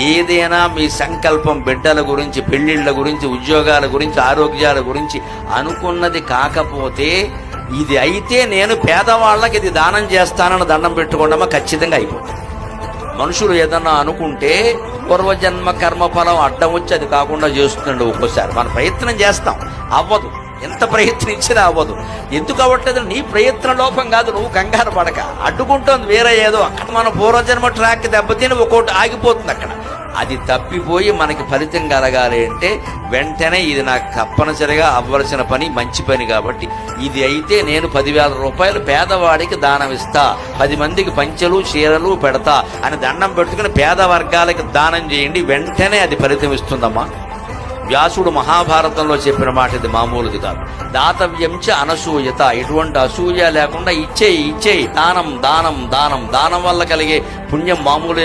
ఏదైనా మీ సంకల్పం బిడ్డల గురించి, పెళ్లిళ్ళ గురించి, ఉద్యోగాల గురించి, ఆరోగ్యాల గురించి అనుకున్నది కాకపోతే, ఇది అయితే నేను పేదవాళ్ళకి ఇది దానం చేస్తానని దండం పెట్టుకోవడమా ఖచ్చితంగా అయిపోతుంది. మనుషులు ఏదన్నా అనుకుంటే పూర్వజన్మ కర్మఫలం అడ్డం వచ్చి అది కాకుండా చేస్తుందండి. ఒక్కోసారి మన ప్రయత్నం చేస్తాం, అవ్వదు. ఎంత ప్రయత్నించినా అవ్వదు. ఎందుకు అవ్వట్లేదు? నీ ప్రయత్న లోపం కాదు, నువ్వు కంగారు పడక. అడ్డుకుంటోంది వేరే ఏదో. అక్కడ మన పూర్వజన్మ ట్రాక్ దెబ్బతిని ఒక్కోటి ఆగిపోతుంది అక్కడ. అది తప్పిపోయి మనకి ఫలితం కలగాలి అంటే వెంటనే ఇది నాకు తప్పనిసరిగా అవ్వాల్సిన పని, మంచి పని కాబట్టి ఇది అయితే నేను 10,000 రూపాయలు పేదవాడికి దానం ఇస్తా, 10 మందికి పంచెలు చీరలు పెడతా అని దండం పెట్టుకుని పేద వర్గాలకి దానం చేయండి, వెంటనే అది ఫలితం ఇస్తుందమ్మా. వ్యాసుడు మహాభారతంలో చెప్పిన మాట ఇది మామూలుది కాదు. దాతవ్యంచ అనసూయత, ఎటువంటి అసూయ లేకుండా ఇచ్చేయి. దానం దానం దానం దానం వల్ల కలిగే పుణ్యం మామూలు